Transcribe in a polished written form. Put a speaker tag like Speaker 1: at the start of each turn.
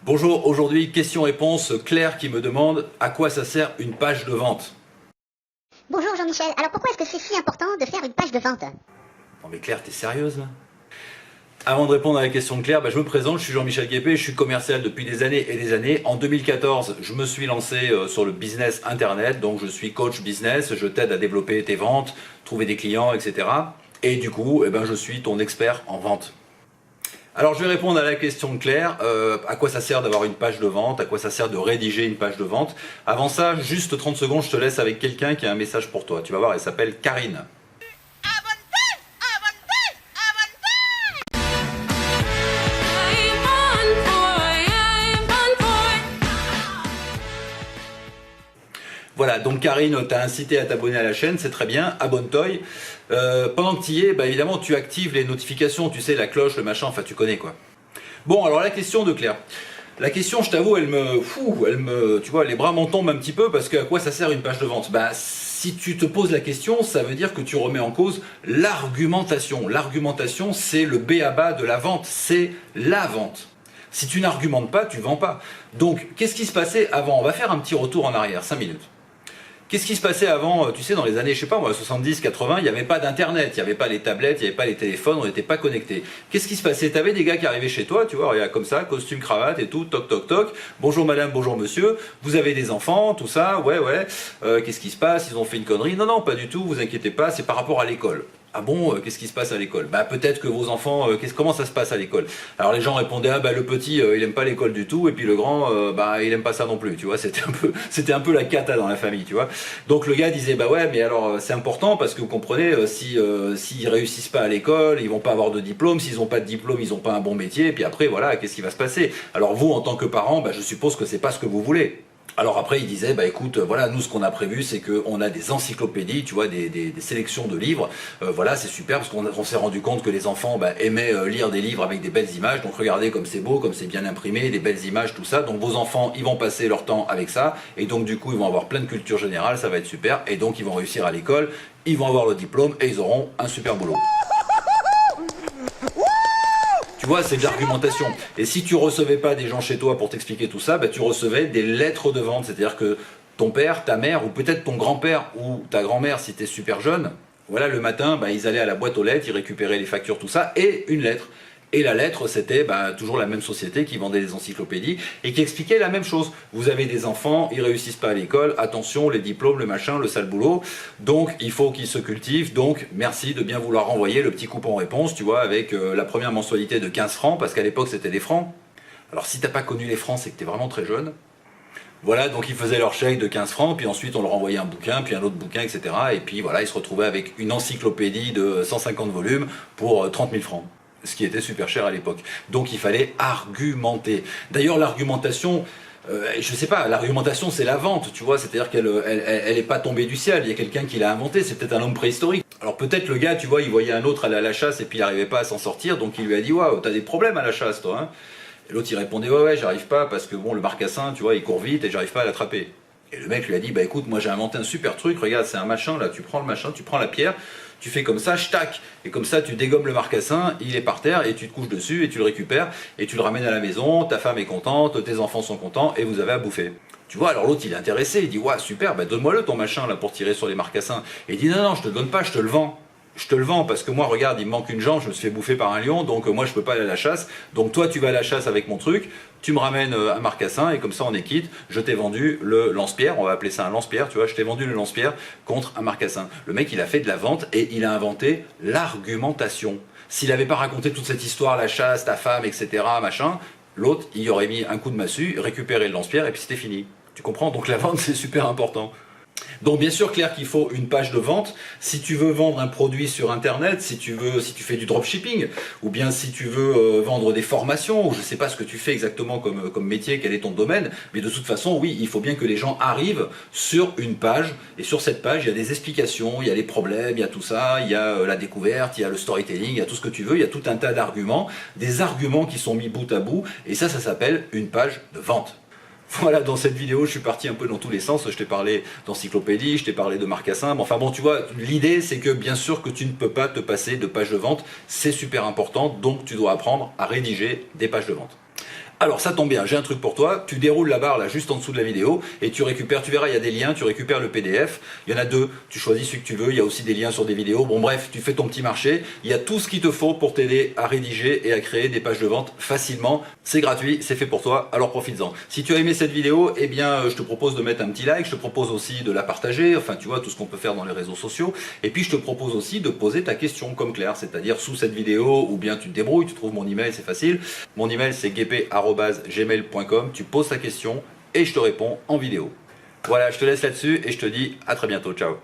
Speaker 1: Bonjour, aujourd'hui question-réponse, Claire qui me demande à quoi ça sert une page de vente.
Speaker 2: Bonjour Jean-Michel, alors pourquoi est-ce que c'est si important de faire une page de vente?
Speaker 1: Non mais Claire, t'es sérieuse là? Avant de répondre à la question de Claire, je me présente, je suis Jean-Michel Guépé, je suis commercial depuis des années et des années. En 2014, je me suis lancé sur le business internet, donc je suis coach business, je t'aide à développer tes ventes, trouver des clients, etc. Et du coup, je suis ton expert en vente. Alors je vais répondre à la question de Claire, à quoi ça sert d'avoir une page de vente, à quoi ça sert de rédiger une page de vente. Avant ça, juste 30 secondes, je te laisse avec quelqu'un qui a un message pour toi. Tu vas voir, elle s'appelle Karine. Voilà, donc Karine t'a incité à t'abonner à la chaîne, c'est très bien, abonne-toi. Pendant que tu y es, évidemment, tu actives les notifications, tu sais, la cloche, le machin, enfin tu connais quoi. Bon, alors la question de Claire. La question, je t'avoue, tu vois, les bras m'en tombent un petit peu parce qu'à quoi ça sert une page de vente? Si tu te poses la question, ça veut dire que tu remets en cause l'argumentation. L'argumentation, c'est le b.a.-ba de la vente, c'est la vente. Si tu n'argumentes pas, tu vends pas. Donc, qu'est-ce qui se passait avant? On va faire un petit retour en arrière, 5 minutes. Qu'est-ce qui se passait avant? Tu sais, dans les années, je sais pas moi, 70, 80, il n'y avait pas d'internet, il n'y avait pas les tablettes, il n'y avait pas les téléphones, on n'était pas connectés. Qu'est-ce qui se passait? Tu avais des gars qui arrivaient chez toi, tu vois, regarde, comme ça, costume, cravate et tout, toc, toc, toc. Bonjour madame, bonjour monsieur, vous avez des enfants, tout ça, ouais. Qu'est-ce qui se passe? Ils ont fait une connerie? Non, non, pas du tout, vous inquiétez pas, c'est par rapport à l'école. Ah bon, qu'est-ce qui se passe à l'école? Peut-être que vos enfants, comment ça se passe à l'école? Alors les gens répondaient, le petit, il aime pas l'école du tout, et puis le grand, il aime pas ça non plus, tu vois, c'était un peu la cata dans la famille, tu vois. Donc le gars disait, ouais, mais alors c'est important parce que vous comprenez, s'ils réussissent pas à l'école, ils vont pas avoir de diplôme, s'ils ont pas de diplôme, ils ont pas un bon métier, et puis après, voilà, qu'est-ce qui va se passer? Alors vous, en tant que parent, je suppose que c'est pas ce que vous voulez. Alors après il disait, écoute, voilà, nous ce qu'on a prévu c'est qu'on a des encyclopédies, tu vois, des sélections de livres, voilà, c'est super parce qu'on s'est rendu compte que les enfants aimaient lire des livres avec des belles images, donc regardez comme c'est beau, comme c'est bien imprimé, des belles images, tout ça, donc vos enfants ils vont passer leur temps avec ça, et donc du coup ils vont avoir plein de culture générale, ça va être super, et donc ils vont réussir à l'école, ils vont avoir le diplôme et ils auront un super boulot. Tu vois, c'est de l'argumentation. Et si tu recevais pas des gens chez toi pour t'expliquer tout ça, tu recevais des lettres de vente. C'est-à-dire que ton père, ta mère, ou peut-être ton grand-père ou ta grand-mère, si tu es super jeune, voilà, le matin, ils allaient à la boîte aux lettres, ils récupéraient les factures, tout ça, et une lettre. Et la lettre, c'était toujours la même société qui vendait des encyclopédies et qui expliquait la même chose. Vous avez des enfants, ils réussissent pas à l'école, attention, les diplômes, le machin, le sale boulot, donc il faut qu'ils se cultivent, donc merci de bien vouloir renvoyer le petit coupon réponse, tu vois, avec la première mensualité de 15 francs, parce qu'à l'époque c'était des francs. Alors si t'as pas connu les francs, c'est que t'es vraiment très jeune. Voilà, donc ils faisaient leur chèque de 15 francs, puis ensuite on leur envoyait un bouquin, puis un autre bouquin, etc. Et puis voilà, ils se retrouvaient avec une encyclopédie de 150 volumes pour 30 000 francs. Ce qui était super cher à l'époque. Donc il fallait argumenter. D'ailleurs l'argumentation, je sais pas, l'argumentation c'est la vente, tu vois, c'est-à-dire qu'elle est pas tombée du ciel, il y a quelqu'un qui l'a inventée, c'est peut-être un homme préhistorique. Alors peut-être le gars, tu vois, il voyait un autre aller à la chasse et puis il n'arrivait pas à s'en sortir, donc il lui a dit, waouh, t'as des problèmes à la chasse toi, hein. Et l'autre il répondait, ouais, j'arrive pas parce que bon, le marcassin, tu vois, il court vite et j'arrive pas à l'attraper. Et le mec lui a dit, écoute, moi j'ai inventé un super truc, regarde, c'est un machin, là, tu prends le machin, tu prends la pierre, tu fais comme ça, tac, et comme ça tu dégommes le marcassin, il est par terre, et tu te couches dessus, et tu le récupères, et tu le ramènes à la maison, ta femme est contente, tes enfants sont contents, et vous avez à bouffer. Tu vois, alors l'autre il est intéressé, il dit, ouais, super, donne-moi-le ton machin, là, pour tirer sur les marcassins. Et il dit, non, non, je te le donne pas, je te le vends. Je te le vends parce que moi, regarde, il me manque une jambe, je me suis fait bouffer par un lion, donc moi je peux pas aller à la chasse. Donc toi, tu vas à la chasse avec mon truc, tu me ramènes un marcassin et comme ça on est quitte. Je t'ai vendu le lance-pierre, on va appeler ça un lance-pierre, tu vois, je t'ai vendu le lance-pierre contre un marcassin. Le mec, il a fait de la vente et il a inventé l'argumentation. S'il n'avait pas raconté toute cette histoire, la chasse, ta femme, etc., machin, l'autre, il y aurait mis un coup de massue, récupéré le lance-pierre et puis c'était fini. Tu comprends? Donc la vente, c'est super important. Donc bien sûr Claire qu'il faut une page de vente si tu veux vendre un produit sur internet, si tu fais du dropshipping ou bien si tu veux vendre des formations ou je sais pas ce que tu fais exactement comme métier, quel est ton domaine, mais de toute façon oui, il faut bien que les gens arrivent sur une page et sur cette page il y a des explications, il y a les problèmes, il y a tout ça, il y a la découverte, il y a le storytelling, il y a tout ce que tu veux, il y a tout un tas d'arguments, des arguments qui sont mis bout à bout et ça s'appelle une page de vente. Voilà, dans cette vidéo, je suis parti un peu dans tous les sens. Je t'ai parlé d'encyclopédie, je t'ai parlé de marcassin. Enfin bon, tu vois, l'idée, c'est que bien sûr que tu ne peux pas te passer de pages de vente. C'est super important, donc tu dois apprendre à rédiger des pages de vente. Alors ça tombe bien, j'ai un truc pour toi, tu déroules la barre là juste en dessous de la vidéo et tu récupères, tu verras il y a des liens, tu récupères le PDF, il y en a 2, tu choisis celui que tu veux, il y a aussi des liens sur des vidéos, bon bref, tu fais ton petit marché, il y a tout ce qu'il te faut pour t'aider à rédiger et à créer des pages de vente facilement, c'est gratuit, c'est fait pour toi, alors profites-en. Si tu as aimé cette vidéo, eh bien je te propose de mettre un petit like, je te propose aussi de la partager, enfin tu vois tout ce qu'on peut faire dans les réseaux sociaux, et puis je te propose aussi de poser ta question comme Claire, c'est-à-dire sous cette vidéo, ou bien tu te débrouilles, tu trouves mon email, c'est facile, mon email c'est gp@gmail.com. Tu poses ta question et je te réponds en vidéo. Voilà, je te laisse là-dessus et je te dis à très bientôt. Ciao.